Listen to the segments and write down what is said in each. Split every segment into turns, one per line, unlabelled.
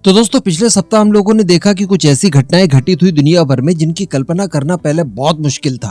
तो दोस्तों पिछले सप्ताह हम लोगों ने देखा कि कुछ ऐसी घटनाएं घटित हुई दुनिया भर में जिनकी कल्पना करना पहले बहुत मुश्किल था।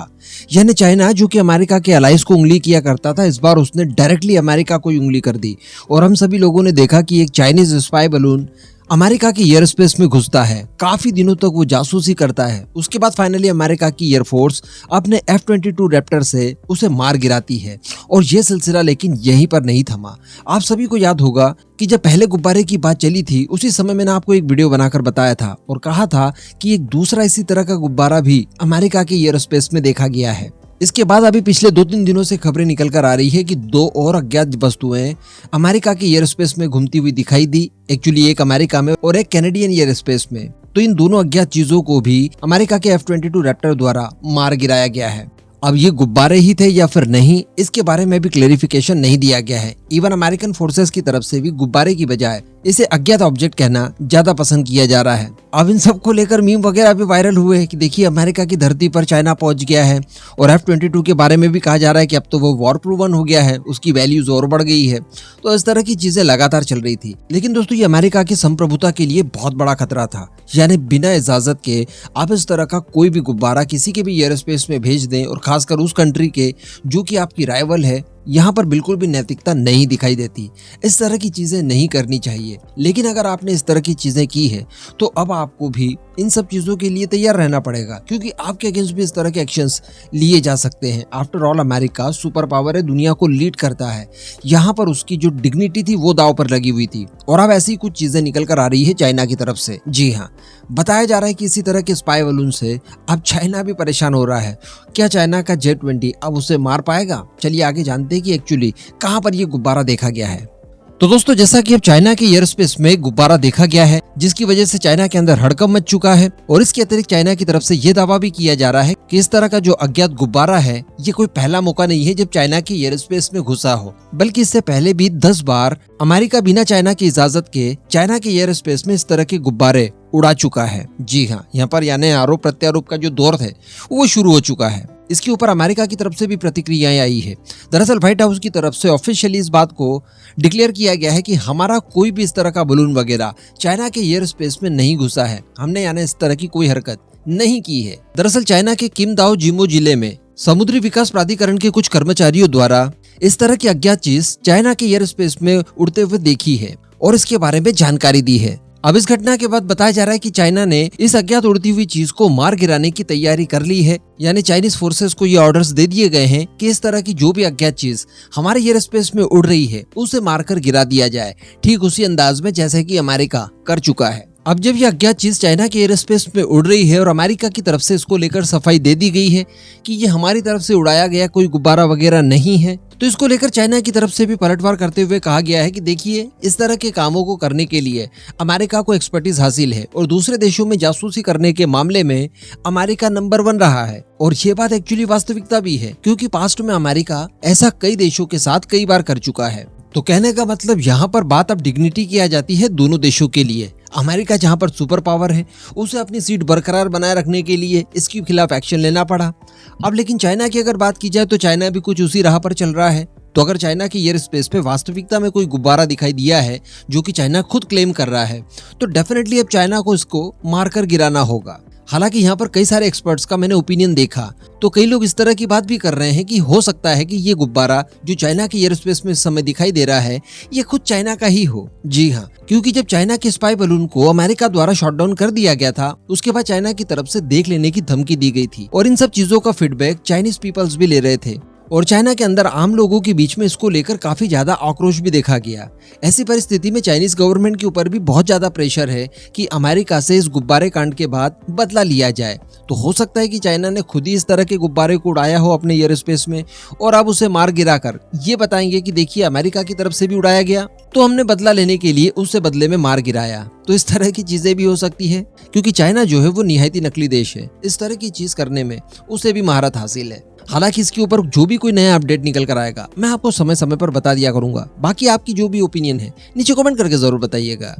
यानी चाइना जो कि अमेरिका के अलाइज को उंगली किया करता था, इस बार उसने डायरेक्टली अमेरिका को उंगली कर दी और हम सभी लोगों ने देखा कि एक चाइनीज स्पाई बलून अमेरिका के एयर स्पेस में घुसता है। काफी दिनों तक वो जासूसी करता है। उसके बाद फाइनली अमेरिका की एयरफोर्स अपने F-22 रैप्टर से उसे मार गिराती है और ये सिलसिला लेकिन यहीं पर नहीं थमा। आप सभी को याद होगा कि जब पहले गुब्बारे की बात चली थी, उसी समय मैंने आपको एक वीडियो बनाकर बताया था और कहा था कि एक दूसरा इसी तरह का गुब्बारा भी अमेरिका के एयर स्पेस में देखा गया है। इसके बाद अभी पिछले 2-3 दिनों से खबरें निकल कर आ रही है कि 2 और अज्ञात वस्तुएं अमेरिका के एयर स्पेस में घूमती हुई दिखाई दी। एक्चुअली एक अमेरिका में और एक कैनेडियन एयर स्पेस में। तो इन दोनों अज्ञात चीजों को भी अमेरिका के F-22 रैप्टर द्वारा मार गिराया गया है। अब ये गुब्बारे ही थे या फिर नहीं, इसके बारे में भी क्लेरिफिकेशन नहीं दिया गया है। इवन अमेरिकन फोर्सेस की तरफ से भी गुब्बारे की बजाय इसे अज्ञात ऑब्जेक्ट कहना ज्यादा पसंद किया जा रहा है। अब इन सब को लेकर मीम वगैरह भी वायरल हुए हैं कि देखिए अमेरिका की धरती पर चाइना पहुंच गया है और F-22 के बारे में भी कहा जा रहा है कि अब तो वो वॉर प्रूवन हो गया है, उसकी वैल्यूज और बढ़ गई है। तो इस तरह की चीजें लगातार चल रही थी। लेकिन दोस्तों ये अमेरिका की संप्रभुता के लिए बहुत बड़ा खतरा था। यानी बिना इजाजत के आप इस तरह का कोई भी गुब्बारा किसी के भी एयर स्पेस में भेज दें और खासकर उस कंट्री के जो कि आपकी राइवल है, यहाँ पर बिल्कुल भी नैतिकता नहीं दिखाई देती। इस तरह की चीजें नहीं करनी चाहिए। लेकिन अगर आपने इस तरह की चीजें की है तो अब आपको भी इन सब चीजों के लिए तैयार रहना पड़ेगा, क्योंकि आपके अगेंस्ट भी इस तरह के एक्शंस लिए जा सकते हैं। After all America super power है, दुनिया को लीड करता है। यहाँ पर उसकी जो डिग्निटी थी वो दांव पर लगी हुई थी और अब ऐसी कुछ चीजें निकल कर आ रही है चाइना की तरफ से। जी हाँ, बताया जा रहा है कि इसी तरह के स्पाई बलून से अब चाइना भी परेशान हो रहा है। क्या चाइना का J-20 अब उसे मार पाएगा? चलिए आगे जानते हैं कि एक्चुअली कहां पर ये गुब्बारा देखा गया है। तो दोस्तों जैसा कि अब चाइना के एयर स्पेस में गुब्बारा देखा गया है, जिसकी वजह से चाइना के अंदर हड़कंप मच चुका है और इसके अतिरिक्त चाइना की तरफ से यह दावा भी किया जा रहा है कि इस तरह का जो अज्ञात गुब्बारा है ये कोई पहला मौका नहीं है जब चाइना के एयर स्पेस में घुसा हो, बल्कि इससे पहले भी 10 बार अमेरिका बिना चाइना की इजाजत के चाइना के एयर स्पेस में इस तरह के गुब्बारे उड़ा चुका है। जी हाँ, यहाँ पर यानी आरोप प्रत्यारोप का जो दौर है वो शुरू हो चुका है। इसके ऊपर अमेरिका की तरफ से भी प्रतिक्रियाएं आई है। दरअसल व्हाइट हाउस की तरफ से ऑफिशियली इस बात को डिक्लेयर किया गया है कि हमारा कोई भी इस तरह का बलून वगैरह चाइना के एयर स्पेस में नहीं घुसा है। हमने यानी इस तरह की कोई हरकत नहीं की है। दरअसल चाइना के किमदाओ जिमो जिले में समुद्री विकास प्राधिकरण के कुछ कर्मचारियों द्वारा इस तरह की अज्ञात चीज चाइना के एयर स्पेस में उड़ते हुए देखी है और इसके बारे में जानकारी दी है। अब इस घटना के बाद बताया जा रहा है कि चाइना ने इस अज्ञात उड़ती हुई चीज को मार गिराने की तैयारी कर ली है। यानी चाइनीज फोर्सेस को ये ऑर्डर्स दे दिए गए हैं कि इस तरह की जो भी अज्ञात चीज हमारे एयर स्पेस में उड़ रही है उसे मारकर गिरा दिया जाए, ठीक उसी अंदाज में जैसे कि अमेरिका कर चुका है। अब जब ये अज्ञात चीज चाइना के एयर स्पेस में उड़ रही है और अमेरिका की तरफ से इसको लेकर सफाई दे दी गई है कि ये हमारी तरफ से उड़ाया गया कोई गुब्बारा वगैरह नहीं है, तो इसको लेकर चाइना की तरफ से भी पलटवार करते हुए कहा गया है कि देखिए इस तरह के कामों को करने के लिए अमेरिका को एक्सपर्टीज हासिल है और दूसरे देशों में जासूसी करने के मामले में अमेरिका नंबर 1 रहा है। और ये बात एक्चुअली वास्तविकता भी है, क्योंकि पास्ट में अमेरिका ऐसा कई देशों के साथ कई बार कर चुका है। तो कहने का मतलब यहाँ पर बात अब डिग्निटी की आ जाती है दोनों देशों के लिए। अमेरिका जहाँ पर सुपर पावर है उसे अपनी सीट बरकरार बनाए रखने के लिए इसके खिलाफ एक्शन लेना पड़ा। अब लेकिन चाइना की अगर बात की जाए तो चाइना भी कुछ उसी राह पर चल रहा है। तो अगर चाइना की एयर स्पेस पे वास्तविकता में कोई गुब्बारा दिखाई दिया है जो कि चाइना खुद क्लेम कर रहा है, तो डेफिनेटली अब चाइना को इसको मारकर गिराना होगा। हालांकि यहाँ पर कई सारे एक्सपर्ट्स का मैंने ओपिनियन देखा, तो कई लोग इस तरह की बात भी कर रहे हैं कि हो सकता है कि ये गुब्बारा जो चाइना के एयर स्पेस में इस समय दिखाई दे रहा है ये खुद चाइना का ही हो। जी हाँ, क्योंकि जब चाइना के स्पाई बलून को अमेरिका द्वारा शॉट डाउन कर दिया गया था उसके बाद चाइना की तरफ से देख लेने की धमकी दी गई थी और इन सब चीजों का फीडबैक चाइनीज पीपल्स भी ले रहे थे और चाइना के अंदर आम लोगों के बीच में इसको लेकर काफी ज्यादा आक्रोश भी देखा गया। ऐसी परिस्थिति में चाइनीज गवर्नमेंट के ऊपर भी बहुत ज्यादा प्रेशर है कि अमेरिका से इस गुब्बारे कांड के बाद बदला लिया जाए। तो हो सकता है कि चाइना ने खुद ही इस तरह के गुब्बारे को उड़ाया हो अपने एयर स्पेस में और अब उसे मार गिराकर ये बताएंगे कि देखिए अमेरिका की तरफ से भी उड़ाया गया तो हमने बदला लेने के लिए उससे बदले में मार गिराया। तो इस तरह की चीजें भी हो सकती है, क्योंकि चाइना जो है वो निहायती नकली देश है। इस तरह की चीज करने में उसे भी महारत हासिल है। हालांकि इसके ऊपर जो भी कोई नया अपडेट निकल कर आएगा मैं आपको समय समय पर बता दिया करूंगा। बाकी आपकी जो भी ओपिनियन है नीचे कमेंट करके जरूर बताइएगा।